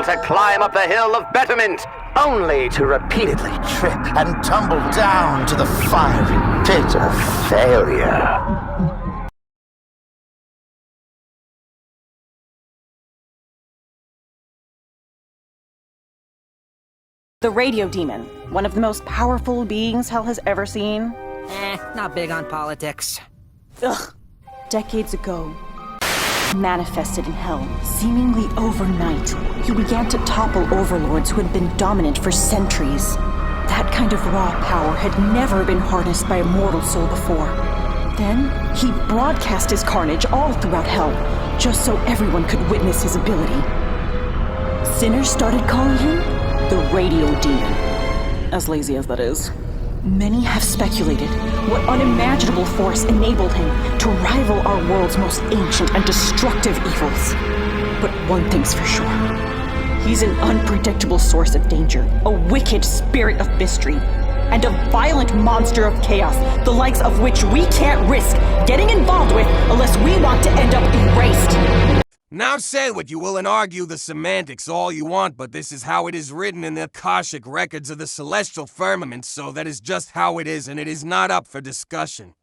to climb up the hill of betterment, only to repeatedly trip and tumble down to the fiery pit of failure. The radio demon, one of the most powerful beings hell has ever seen. Not big on politics. Ugh. Decades ago, manifested in hell, seemingly overnight, he began to topple overlords who had been dominant for centuries. That kind of raw power had never been harnessed by a mortal soul before. Then, he broadcast his carnage all throughout hell, just so everyone could witness his ability. Sinners started calling him the Radio Demon. As lazy as that is. Many have speculated what unimaginable force enabled him to rival our world's most ancient and destructive evils. But one thing's for sure. He's an unpredictable source of danger, a wicked spirit of mystery, and a violent monster of chaos, the likes of which we can't risk getting involved with unless we want to end up erased. Now say what you will and argue the semantics all you want, but this is how it is written in the Akashic records of the celestial firmament, so that is just how it is, and it is not up for discussion.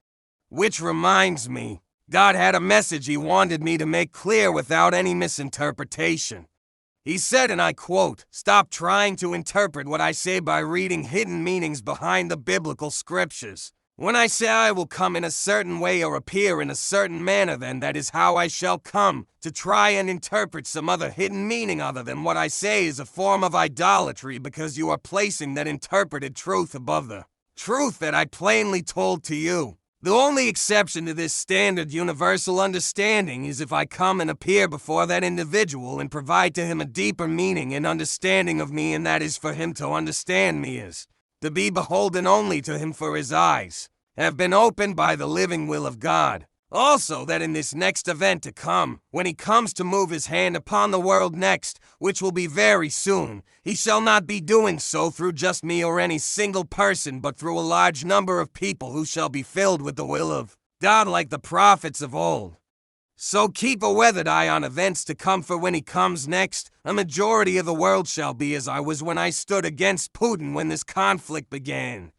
Which reminds me, God had a message he wanted me to make clear without any misinterpretation. He said, and I quote, "Stop trying to interpret what I say by reading hidden meanings behind the biblical scriptures. When I say I will come in a certain way or appear in a certain manner, then that is how I shall come. To try and interpret some other hidden meaning other than what I say is a form of idolatry, because you are placing that interpreted truth above the truth that I plainly told to you. The only exception to this standard universal understanding is if I come and appear before that individual and provide to him a deeper meaning and understanding of me, and that is for him to understand me is to be beholden only to him, for his eyes have been opened by the living will of God. Also, that in this next event to come, when he comes to move his hand upon the world next, which will be very soon, he shall not be doing so through just me or any single person, but through a large number of people who shall be filled with the will of God like the prophets of old. So keep a weathered eye on events to come, for when he comes next, a majority of the world shall be as I was when I stood against Putin when this conflict began."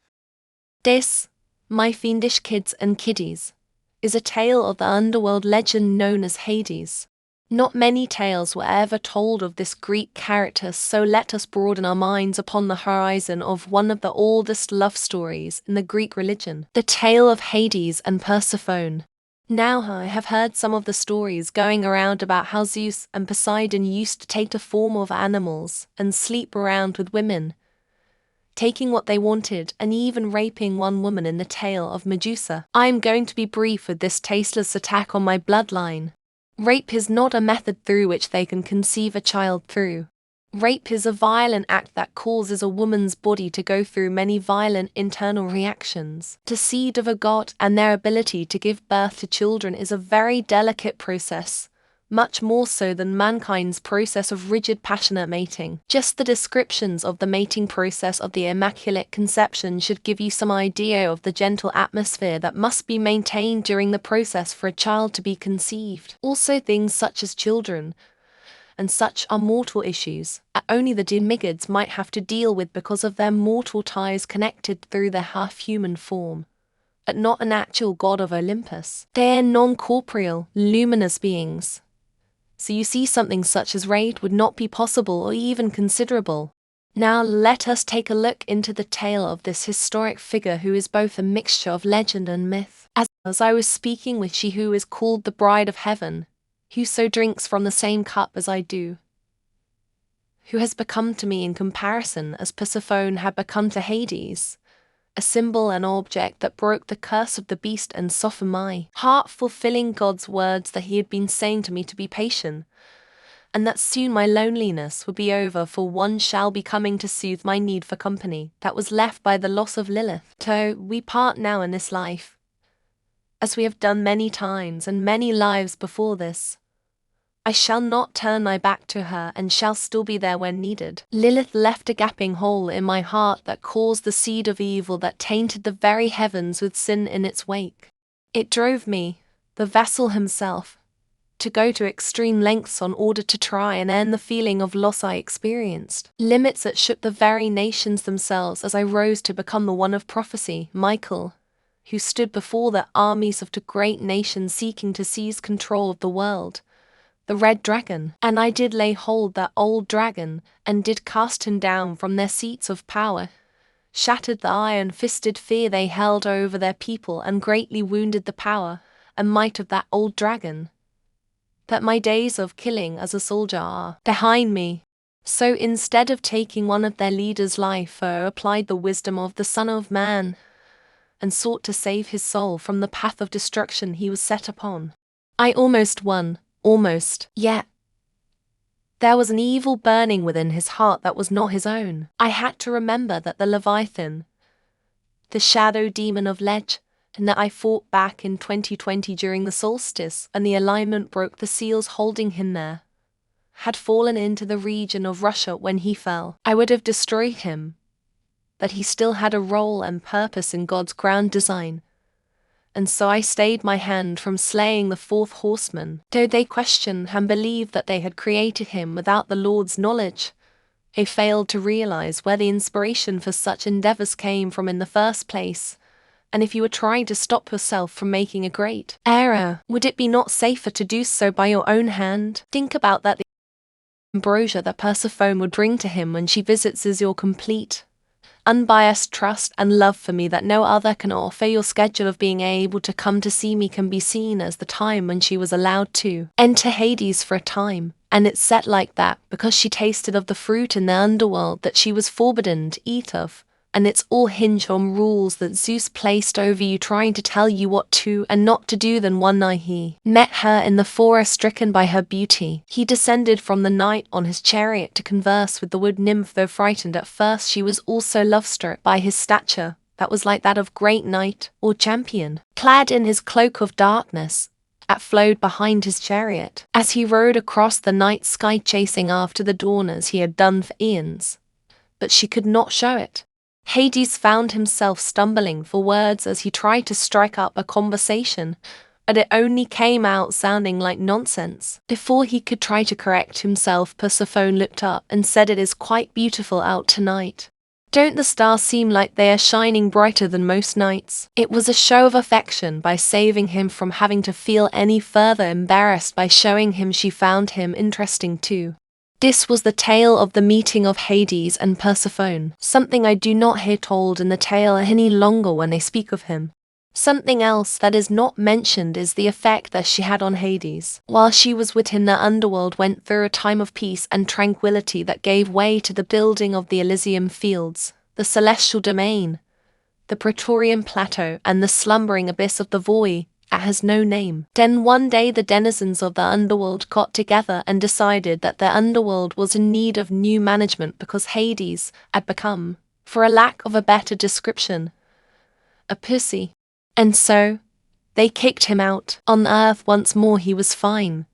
This, my fiendish kids and kiddies, is a tale of the underworld legend known as Hades. Not many tales were ever told of this Greek character, so let us broaden our minds upon the horizon of one of the oldest love stories in the Greek religion, the tale of Hades and Persephone. Now I have heard some of the stories going around about how Zeus and Poseidon used to take the form of animals and sleep around with women, taking what they wanted and even raping one woman in the tale of Medusa. I am going to be brief with this tasteless attack on my bloodline. Rape is not a method through which they can conceive a child through. Rape is a violent act that causes a woman's body to go through many violent internal reactions. The seed of a god and their ability to give birth to children is a very delicate process, much more so than mankind's process of rigid passionate mating. Just the descriptions of the mating process of the Immaculate Conception should give you some idea of the gentle atmosphere that must be maintained during the process for a child to be conceived. Also, things such as children and such are mortal issues that only the demigods might have to deal with because of their mortal ties connected through their half-human form, but not an actual god of Olympus. They are non-corporeal, luminous beings. So you see, something such as rape would not be possible or even considerable. Now let us take a look into the tale of this historic figure who is both a mixture of legend and myth. As I was speaking with she who is called the Bride of Heaven, whoso drinks from the same cup as I do, who has become to me in comparison as Persephone had become to Hades, a symbol and object that broke the curse of the beast and softened my heart, fulfilling God's words that he had been saying to me to be patient, and that soon my loneliness would be over, for one shall be coming to soothe my need for company that was left by the loss of Lilith. So we part now in this life, as we have done many times and many lives before this. I shall not turn my back to her and shall still be there when needed. Lilith left a gaping hole in my heart that caused the seed of evil that tainted the very heavens with sin in its wake. It drove me, the vessel himself, to go to extreme lengths in order to try and end the feeling of loss I experienced. Limits that shook the very nations themselves as I rose to become the one of prophecy, Micheal, who stood before the armies of the great nations seeking to seize control of the world. The red dragon. And I did lay hold that old dragon, and did cast him down from their seats of power, shattered the iron-fisted fear they held over their people, and greatly wounded the power and might of that old dragon. That my days of killing as a soldier are behind me. So instead of taking one of their leaders' life, I applied the wisdom of the Son of Man, and sought to save his soul from the path of destruction he was set upon. I almost won, almost, yet there was an evil burning within his heart that was not his own. I had to remember that the Leviathan, the shadow demon of Lech, and that I fought back in 2020 during the solstice, and the alignment broke the seals holding him there, had fallen into the region of Russia when he fell. I would have destroyed him, but he still had a role and purpose in God's grand design. And so I stayed my hand from slaying the fourth horseman, though they questioned and believed that they had created him without the Lord's knowledge. They failed to realize where the inspiration for such endeavors came from in the first place. And if you were trying to stop yourself from making a great error, would it be not safer to do so by your own hand? Think about that. The ambrosia that Persephone would bring to him when she visits is your complete, unbiased trust and love for me that no other can offer. Your schedule of being able to come to see me can be seen as the time when she was allowed to enter Hades for a time. And it's set like that because she tasted of the fruit in the underworld that she was forbidden to eat of. And it's all hinged on rules that Zeus placed over you, trying to tell you what to and not to do. Then one night he met her in the forest, stricken by her beauty. He descended from the night on his chariot to converse with the wood nymph. Though frightened at first, she was also love-struck by his stature, that was like that of great knight or champion. Clad in his cloak of darkness, that flowed behind his chariot, as he rode across the night sky, chasing after the dawn as he had done for eons. But she could not show it. Hades found himself stumbling for words as he tried to strike up a conversation, but it only came out sounding like nonsense. Before he could try to correct himself, Persephone looked up and said, "It is quite beautiful out tonight. Don't the stars seem like they are shining brighter than most nights?" It was a show of affection by saving him from having to feel any further embarrassed by showing him she found him interesting too. This was the tale of the meeting of Hades and Persephone, something I do not hear told in the tale any longer when they speak of him. Something else that is not mentioned is the effect that she had on Hades. While she was with him, the underworld went through a time of peace and tranquility that gave way to the building of the Elysium fields, the celestial domain, the Praetorian plateau, and the slumbering abyss of the void that has no name. Then one day the denizens of the underworld got together and decided that the underworld was in need of new management because Hades had become, for a lack of a better description, a pussy. And so they kicked him out. On Earth once more he was fine.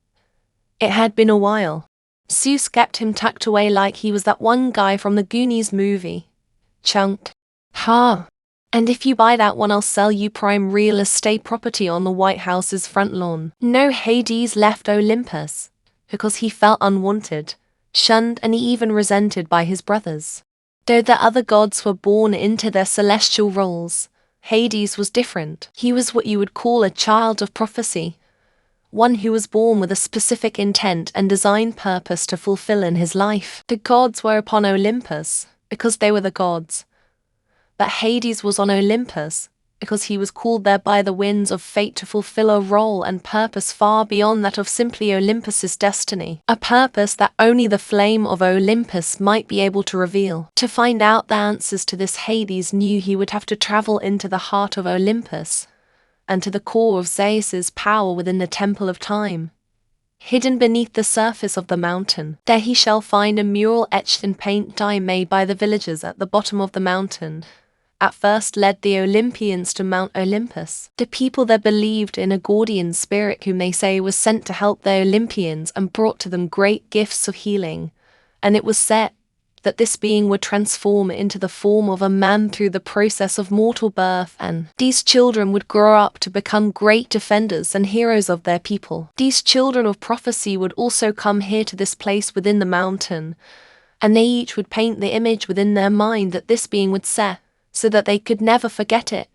It had been a while. Zeus kept him tucked away like he was that one guy from the Goonies movie. Chunked. Ha! And if you buy that one, I'll sell you prime real estate property on the White House's front lawn. No, Hades left Olympus because he felt unwanted, shunned, and even resented by his brothers. Though the other gods were born into their celestial roles, Hades was different. He was what you would call a child of prophecy, one who was born with a specific intent and design purpose to fulfill in his life. The gods were upon Olympus because they were the gods. But Hades was on Olympus because he was called there by the winds of fate to fulfill a role and purpose far beyond that of simply Olympus's destiny, a purpose that only the flame of Olympus might be able to reveal. To find out the answers to this, Hades knew he would have to travel into the heart of Olympus and to the core of Zeus's power within the Temple of Time. Hidden beneath the surface of the mountain, there he shall find a mural etched in paint dye made by the villagers at the bottom of the mountain. At first led the Olympians to Mount Olympus. The people there believed in a Gordian spirit whom they say was sent to help the Olympians and brought to them great gifts of healing. And it was said that this being would transform into the form of a man through the process of mortal birth, and these children would grow up to become great defenders and heroes of their people. These children of prophecy would also come here to this place within the mountain, and they each would paint the image within their mind that this being would set, so that they could never forget it,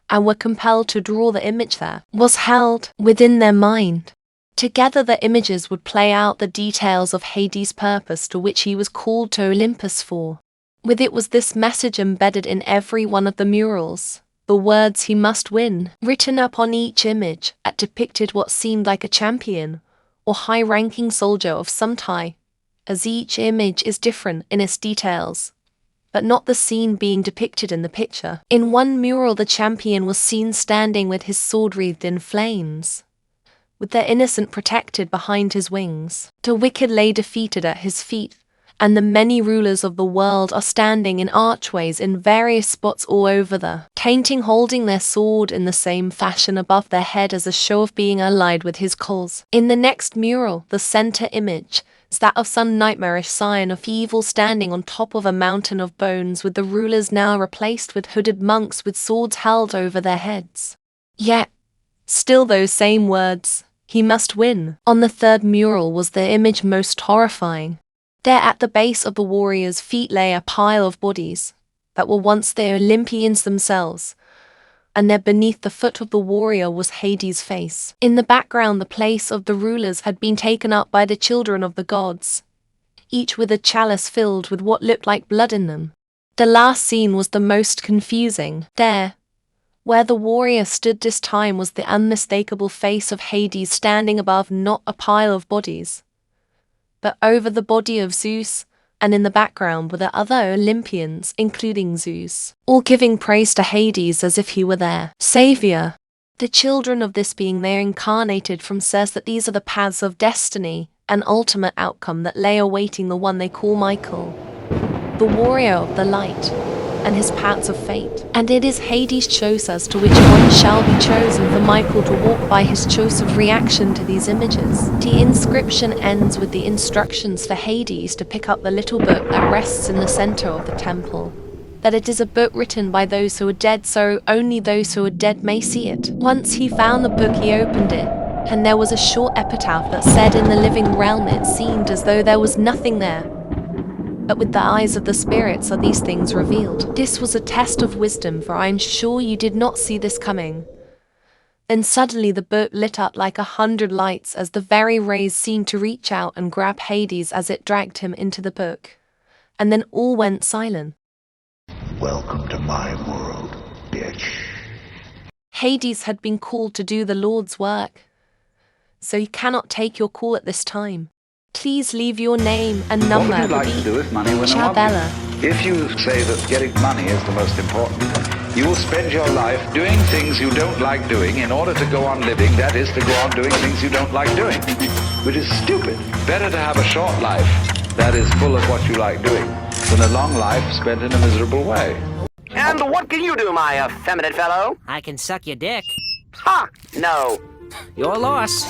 and were compelled to draw the image that was held within their mind. Together the images would play out the details of Hades' purpose to which he was called to Olympus for. With it was this message embedded in every one of the murals, the words "he must win," written upon each image that depicted what seemed like a champion or high-ranking soldier of some type, as each image is different in its details, but not the scene being depicted in the picture. In one mural the champion was seen standing with his sword wreathed in flames, with the innocent protected behind his wings. The wicked lay defeated at his feet, and the many rulers of the world are standing in archways in various spots all over the painting, holding their sword in the same fashion above their head as a show of being allied with his cause. In the next mural, the center image is that of some nightmarish sign of evil standing on top of a mountain of bones, with the rulers now replaced with hooded monks with swords held over their heads. Yet, still those same words, "he must win." On the third mural was the image most horrifying. There at the base of the warrior's feet lay a pile of bodies that were once the Olympians themselves, and there beneath the foot of the warrior was Hades' face. In the background the place of the rulers had been taken up by the children of the gods, each with a chalice filled with what looked like blood in them. The last scene was the most confusing. There, where the warrior stood this time, was the unmistakable face of Hades standing above not a pile of bodies, but over the body of Zeus, and in the background were the other Olympians, including Zeus, all giving praise to Hades as if he were their savior. The children of this being there incarnated from says that these are the paths of destiny, an ultimate outcome that lay awaiting the one they call Micheal, the warrior of the light, and his paths of fate. And it is Hades chose as to which one shall be chosen for Micheal to walk by his choice of reaction to these images. The inscription ends with the instructions for Hades to pick up the little book that rests in the center of the temple. That it is a book written by those who are dead, so only those who are dead may see it. Once he found the book, he opened it, and there was a short epitaph that said, "In the living realm it seemed as though there was nothing there, but with the eyes of the spirits are these things revealed." This was a test of wisdom, for I am sure you did not see this coming. Then suddenly the book lit up like 100 lights as the very rays seemed to reach out and grab Hades as it dragged him into the book. And then all went silent. Welcome to my world, bitch. Hades had been called to do the Lord's work, so he cannot take your call at this time. Please leave your name and number. What would you like to do with money when I Chabella. If you say that getting money is the most important thing, you will spend your life doing things you don't like doing in order to go on living, that is, to go on doing things you don't like doing, which is stupid. Better to have a short life that is full of what you like doing than a long life spent in a miserable way. And what can you do, my effeminate fellow? I can suck your dick. Ha! No. Your loss.